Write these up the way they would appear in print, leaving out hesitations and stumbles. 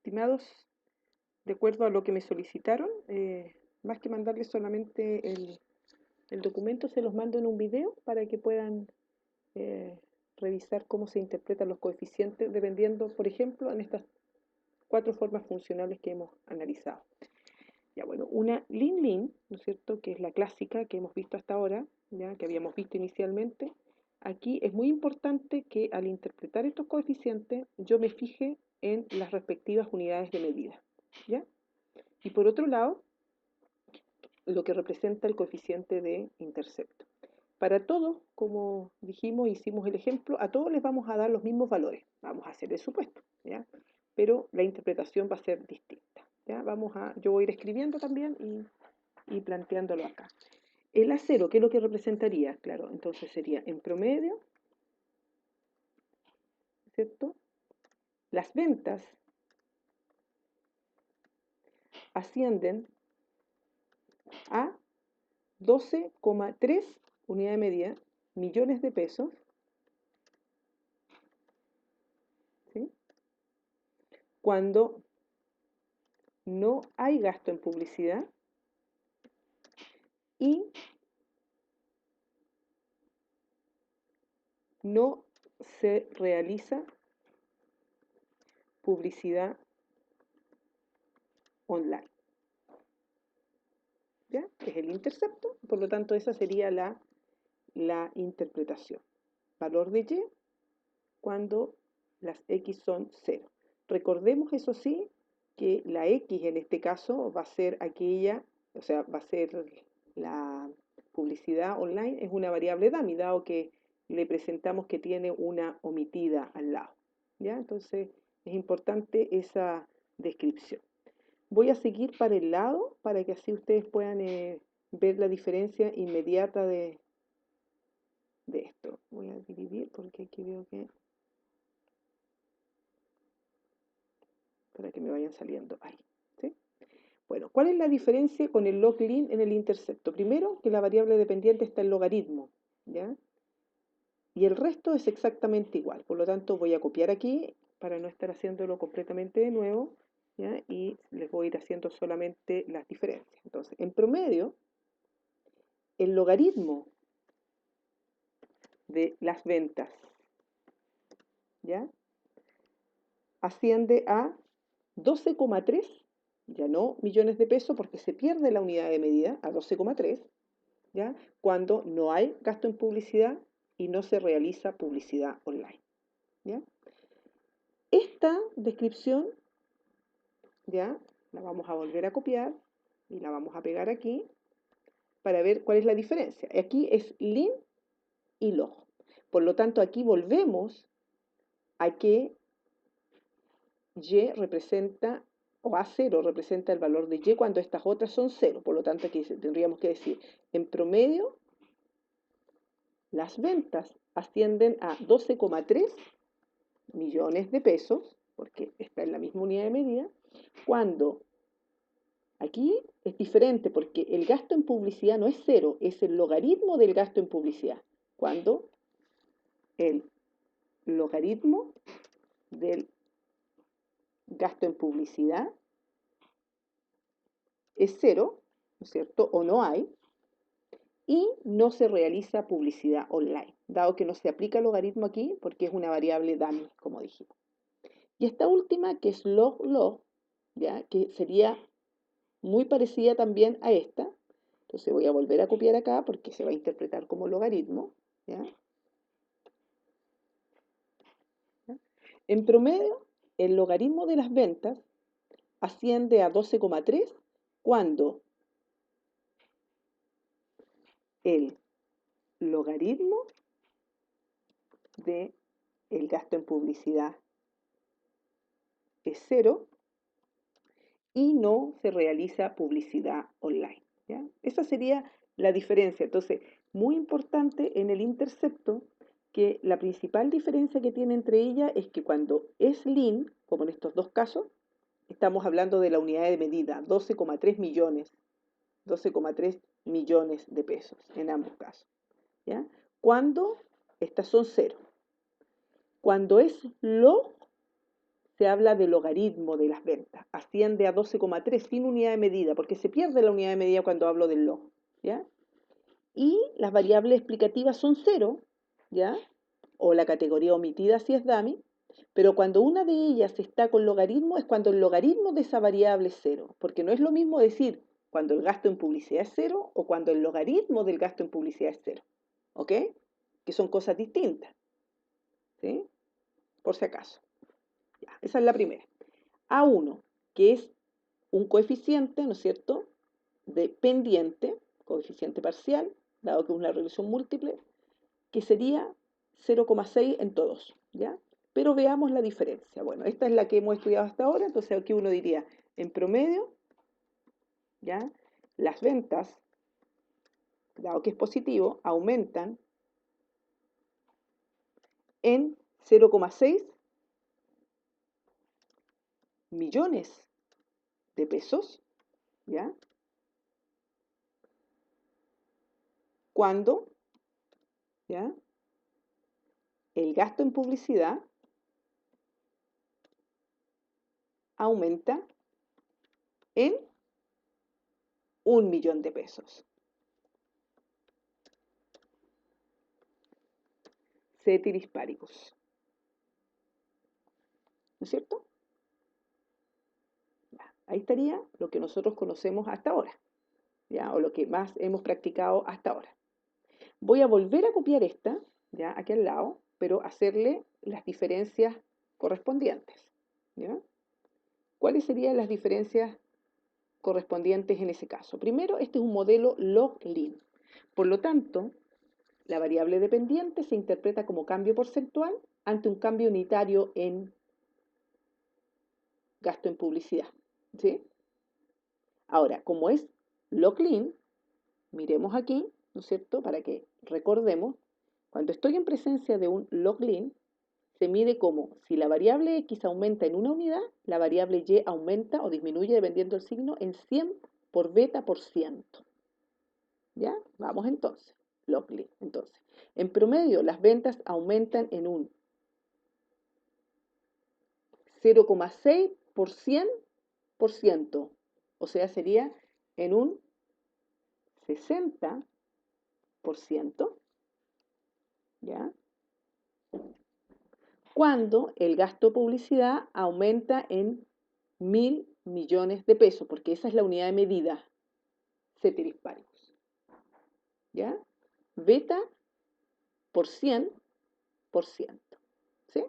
estimados, de acuerdo a lo que me solicitaron, más que mandarles solamente el documento, se los mando en un video para que puedan eh, revisar cómo se interpretan los coeficientes dependiendo, por ejemplo, en estas 4 formas funcionales que hemos analizado. Ya, bueno, una lin-lin, ¿no es cierto?, que es la clásica que hemos visto hasta ahora, ya que habíamos visto inicialmente. Aquí es muy importante que al interpretar estos coeficientes yo me fije en las respectivas unidades de medida, ¿ya? Y por otro lado, lo que representa el coeficiente de intercepto. Para todos, como dijimos, hicimos el ejemplo, a todos les vamos a dar los mismos valores. Vamos a hacer el supuesto, ¿ya? Pero la interpretación va a ser distinta, ¿ya? Yo voy a ir escribiendo también y planteándolo acá. El A0, ¿qué es lo que representaría? Claro, entonces sería en promedio, ¿cierto? Las ventas ascienden a 12,3 unidad de medida, millones de pesos, ¿sí? Cuando no hay gasto en publicidad y no se realiza publicidad online. ¿Ya? Es el intercepto, por lo tanto esa sería la interpretación. Valor de Y cuando las X son 0. Recordemos, eso sí, que la X en este caso va a ser aquella, o sea, va a ser la publicidad online, es una variable dummy, dado que le presentamos que tiene una omitida al lado. ¿Ya? Entonces es importante esa descripción. Voy a seguir para el lado para que así ustedes puedan ver la diferencia inmediata de esto. Voy a dividir porque aquí veo que... para que me vayan saliendo ahí. ¿Sí? Bueno, ¿cuál es la diferencia con el log-lin en el intercepto? Primero, que la variable dependiente está en logaritmo, ¿ya? Y el resto es exactamente igual. Por lo tanto, voy a copiar aquí para no estar haciéndolo completamente de nuevo, ¿ya? Y les voy a ir haciendo solamente las diferencias. Entonces, en promedio, el logaritmo de las ventas, ¿ya? Asciende a 12,3, ya no millones de pesos porque se pierde la unidad de medida, a 12,3, ¿ya? Cuando no hay gasto en publicidad y no se realiza publicidad online, ¿ya? Esta descripción, ¿ya? La vamos a volver a copiar y la vamos a pegar aquí para ver cuál es la diferencia. Aquí es lin y log. Por lo tanto, aquí volvemos a que Y representa, o A0 representa el valor de Y cuando estas otras son 0. Por lo tanto, aquí tendríamos que decir, en promedio, las ventas ascienden a 12,3 millones de pesos, porque está en la misma unidad de medida, cuando aquí es diferente, porque el gasto en publicidad no es 0, es el logaritmo del gasto en publicidad. Cuando el logaritmo del gasto en publicidad es 0, ¿no es cierto? O no hay, y no se realiza publicidad online, dado que no se aplica el logaritmo aquí porque es una variable dummy, como dijimos. Y esta última, que es log-log, ¿ya? Que sería muy parecida también a esta. Entonces voy a volver a copiar acá porque se va a interpretar como logaritmo, ¿ya? ¿Ya? En promedio, el logaritmo de las ventas asciende a 12,3 cuando el logaritmo del gasto en publicidad es 0 y no se realiza publicidad online, ¿ya? Esa sería la diferencia. Entonces, muy importante en el intercepto que la principal diferencia que tiene entre ellas es que cuando es lean, como en estos dos casos, estamos hablando de la unidad de medida, 12,3 millones, 12,3 millones de pesos en ambos casos, ¿ya? Cuando estas son 0. Cuando es log, se habla de logaritmo de las ventas. Asciende a 12,3 sin unidad de medida, porque se pierde la unidad de medida cuando hablo del log, ¿ya? Y las variables explicativas son 0, ¿ya? O la categoría omitida si es dummy, pero cuando una de ellas está con logaritmo es cuando el logaritmo de esa variable es 0, porque no es lo mismo decir cuando el gasto en publicidad es 0 o cuando el logaritmo del gasto en publicidad es 0, ¿ok? Que son cosas distintas, ¿sí? Por si acaso. Ya, esa es la primera. A1, que es un coeficiente, ¿no es cierto?, dependiente, coeficiente parcial, dado que es una regresión múltiple, que sería 0,6 en todos, ¿ya? Pero veamos la diferencia. Bueno, esta es la que hemos estudiado hasta ahora, entonces aquí uno diría, en promedio, ¿ya? Las ventas, dado que es positivo, aumentan en 0,6 millones de pesos, ¿ya? Cuando, ¿ya?, el gasto en publicidad aumenta en 1 millón de pesos. Ceteris paribus. ¿No es cierto? Ahí estaría lo que nosotros conocemos hasta ahora, ¿ya? O lo que más hemos practicado hasta ahora. Voy a volver a copiar esta, ¿ya?, aquí al lado, pero hacerle las diferencias correspondientes, ¿ya? ¿Cuáles serían las diferencias correspondientes en ese caso? Primero, este es un modelo log-lin. Por lo tanto, la variable dependiente se interpreta como cambio porcentual ante un cambio unitario en gasto en publicidad, ¿sí? Ahora, como es log-lin, miremos aquí, ¿no es cierto?, para que recordemos, cuando estoy en presencia de un log-lin, se mide como si la variable x aumenta en una unidad, la variable y aumenta o disminuye, dependiendo del signo, en 100 por beta por ciento. ¿Ya? Vamos entonces, log-lin. Entonces, en promedio, las ventas aumentan en un 0,6 por 100%, o sea, sería en un 60%, ¿ya?, cuando el gasto de publicidad aumenta en 1.000 millones de pesos, porque esa es la unidad de medida, ceteris paribus, ¿ya? Beta por 100%, ¿sí?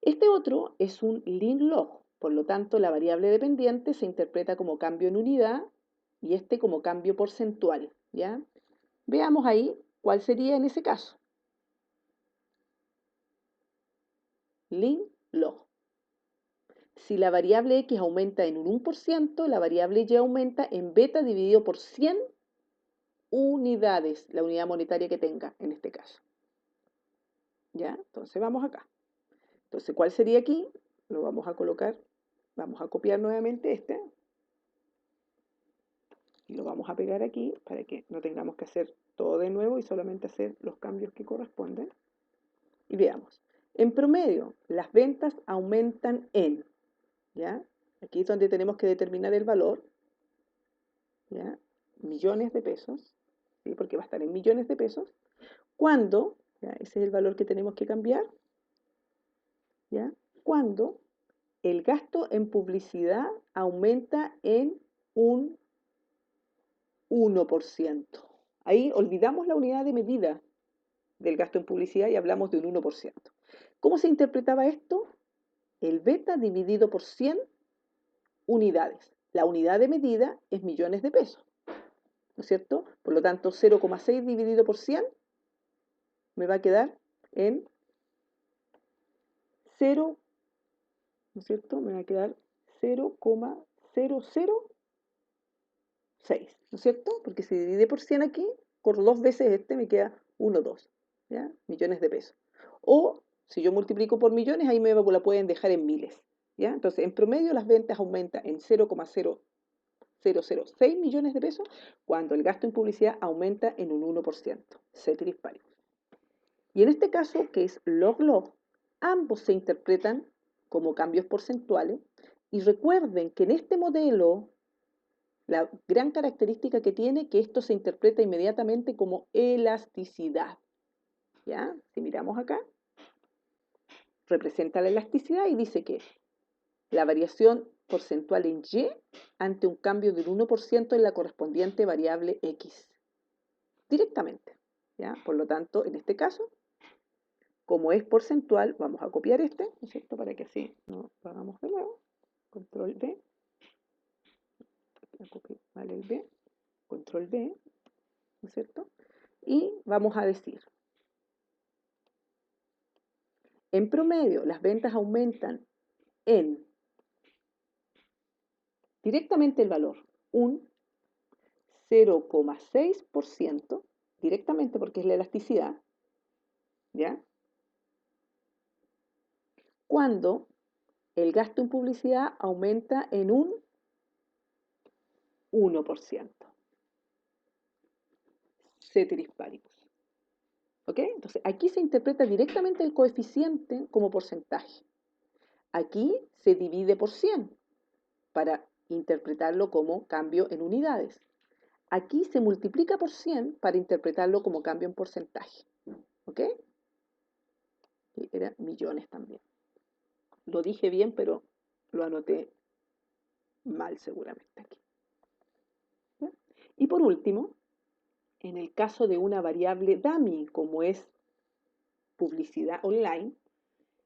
Este otro es un lin log, por lo tanto la variable dependiente se interpreta como cambio en unidad y este como cambio porcentual, ¿ya? Veamos ahí cuál sería en ese caso. Lin log. Si la variable x aumenta en un 1%, la variable y aumenta en beta dividido por 100 unidades, la unidad monetaria que tenga en este caso. ¿Ya? Entonces vamos acá. Entonces, ¿cuál sería aquí? Lo vamos a colocar, vamos a copiar nuevamente este. Y lo vamos a pegar aquí para que no tengamos que hacer todo de nuevo y solamente hacer los cambios que corresponden. Y veamos. En promedio, las ventas aumentan en, ¿ya? Aquí es donde tenemos que determinar el valor, ¿ya?, millones de pesos, ¿sí?, porque va a estar en millones de pesos, cuando, ¿ya?, ese es el valor que tenemos que cambiar, ¿ya?, cuando el gasto en publicidad aumenta en un 1%. Ahí olvidamos la unidad de medida del gasto en publicidad y hablamos de un 1%. ¿Cómo se interpretaba esto? El beta dividido por 100 unidades. La unidad de medida es millones de pesos, ¿no es cierto? Por lo tanto, 0,6 dividido por 100 me va a quedar en 0, ¿no es cierto? Me va a quedar 0,006, ¿no es cierto? Porque si divide por 100 aquí, por 2 veces este me queda 1,2, ¿ya? Millones de pesos. O si yo multiplico por millones, ahí me la pueden dejar en miles, ¿ya? Entonces, en promedio las ventas aumentan en 0,006 millones de pesos cuando el gasto en publicidad aumenta en un 1%. Ceteris paribus. Y en este caso, que es log-log, ambos se interpretan como cambios porcentuales. Y recuerden que en este modelo, la gran característica que tiene que esto se interpreta inmediatamente como elasticidad. ¿Ya? Si miramos acá, representa la elasticidad y dice que la variación porcentual en Y ante un cambio del 1% en la correspondiente variable X. Directamente. ¿Ya? Por lo tanto, en este caso, como es porcentual, vamos a copiar este, ¿no es cierto? Para que así no lo hagamos de nuevo. Control B. Vale el B. Control B. ¿No es cierto? Y vamos a decir, en promedio, las ventas aumentan en directamente el valor, un 0,6%, directamente porque es la elasticidad, ¿ya? Cuando el gasto en publicidad aumenta en un 1%. Ceteris paribus. ¿Ok? Entonces, aquí se interpreta directamente el coeficiente como porcentaje. Aquí se divide por 100 para interpretarlo como cambio en unidades. Aquí se multiplica por 100 para interpretarlo como cambio en porcentaje. ¿Ok? Y eran millones también. Lo dije bien, pero lo anoté mal seguramente aquí. ¿Ya? Y por último, en el caso de una variable dummy, como es publicidad online,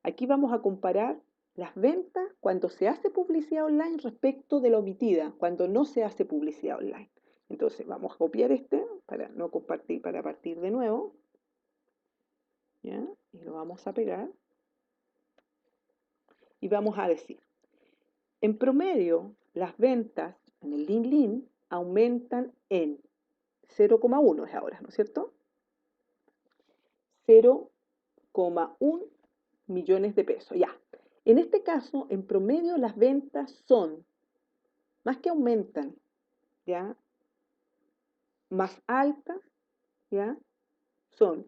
aquí vamos a comparar las ventas cuando se hace publicidad online respecto de la omitida, cuando no se hace publicidad online. Entonces vamos a copiar este para no compartir, para partir de nuevo. ¿Ya? Y lo vamos a pegar. Y vamos a decir, en promedio, las ventas en el Lean aumentan en 0,1 es ahora, ¿no es cierto? 0,1 millones de pesos, ya. En este caso, en promedio, las ventas son, más que aumentan, ¿ya? Más altas, ¿ya? Son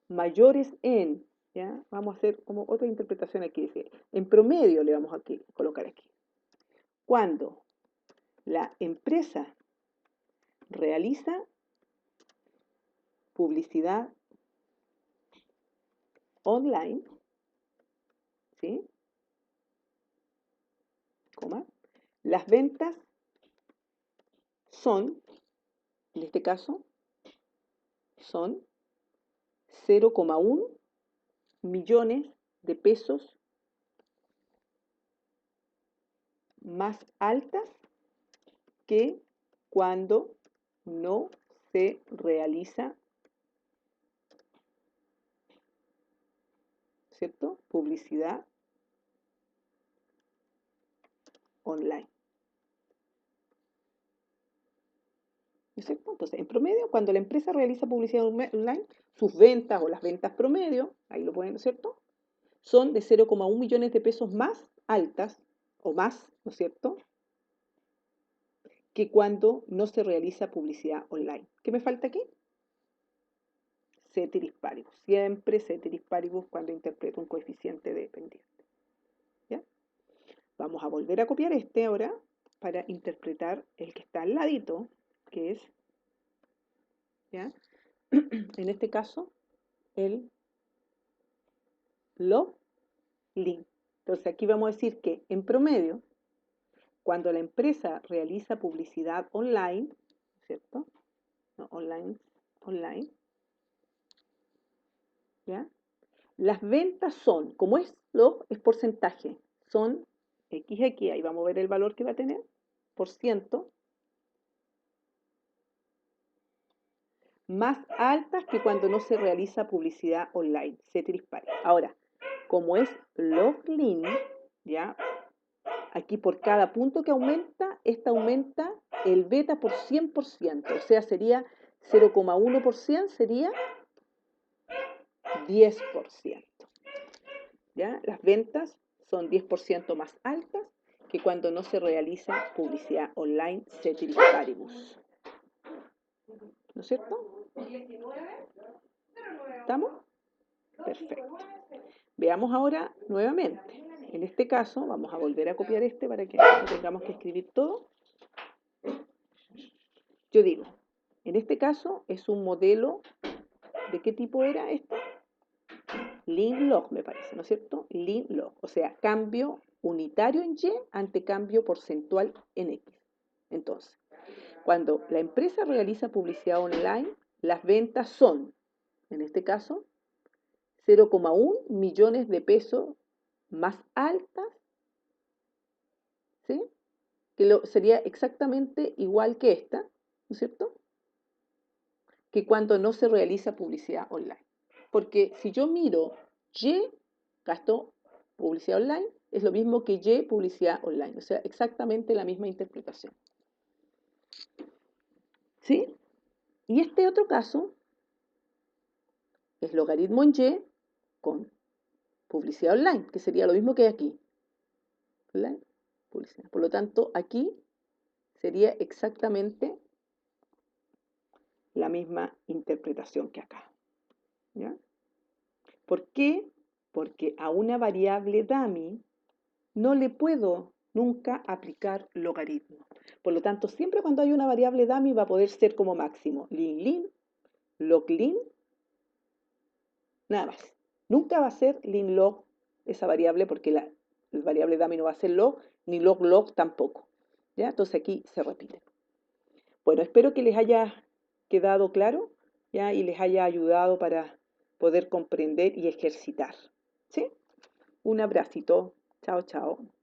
mayores en, ¿ya? Vamos a hacer como otra interpretación aquí, dice, en promedio le vamos a colocar aquí. Cuando la empresa realiza publicidad online, ¿sí? Coma. Las ventas son, en este caso, son 0,1 millones de pesos más altas que cuando no se realiza, ¿cierto? Publicidad online. ¿No es cierto? Entonces, en promedio, cuando la empresa realiza publicidad online, sus ventas o las ventas promedio, ahí lo pueden, ¿no es cierto? Son de 0,1 millones de pesos más altas o más, ¿no es cierto?, que cuando no se realiza publicidad online. ¿Qué me falta aquí? Ceteris paribus. Siempre ceteris paribus cuando interpreto un coeficiente dependiente. ¿Ya? Vamos a volver a copiar este ahora para interpretar el que está al ladito, que es, ¿ya? En este caso, el log link. Entonces aquí vamos a decir que en promedio, cuando la empresa realiza publicidad online, ¿cierto? No, online, ¿ya? Las ventas son, como es log, es porcentaje, son XX, ahí vamos a ver el valor que va a tener, por ciento, más altas que cuando no se realiza publicidad online, ceteris paribus. Ahora, como es log-lin, ¿ya? Aquí por cada punto que aumenta, esta aumenta el beta por 100%, o sea, sería 0,1%, sería 10%. ¿Ya? Las ventas son 10% más altas que cuando no se realiza publicidad online, ceteris paribus. ¿No es cierto? ¿Estamos? Perfecto. Veamos ahora nuevamente. en este caso, vamos a volver a copiar este para que no tengamos que escribir todo. Yo digo, en este caso es un modelo, ¿de qué tipo era esto? Lin log, me parece, ¿no es cierto? Lin log, o sea, cambio unitario en Y ante cambio porcentual en X. Entonces, cuando la empresa realiza publicidad online, las ventas son, en este caso, 0,1 millones de pesos más altas, ¿sí? Sería exactamente igual que esta, ¿no es cierto? Que cuando no se realiza publicidad online. Porque si yo miro Y, gasto publicidad online, es lo mismo que Y, publicidad online. O sea, exactamente la misma interpretación. ¿Sí? Y este otro caso es logaritmo en Y con publicidad online, que sería lo mismo que aquí. Online, publicidad. Por lo tanto, aquí sería exactamente la misma interpretación que acá. ¿Ya? ¿Por qué? Porque a una variable dummy no le puedo nunca aplicar logaritmo. Por lo tanto, siempre cuando hay una variable dummy va a poder ser como máximo lin, log-lin, nada más. Nunca va a ser lin-log esa variable porque la variable dummy no va a ser log, ni log-log tampoco. ¿Ya? Entonces aquí se repite. Bueno, espero que les haya quedado claro, ¿ya? Y les haya ayudado para poder comprender y ejercitar. ¿Sí? Un abracito. Chao, chao.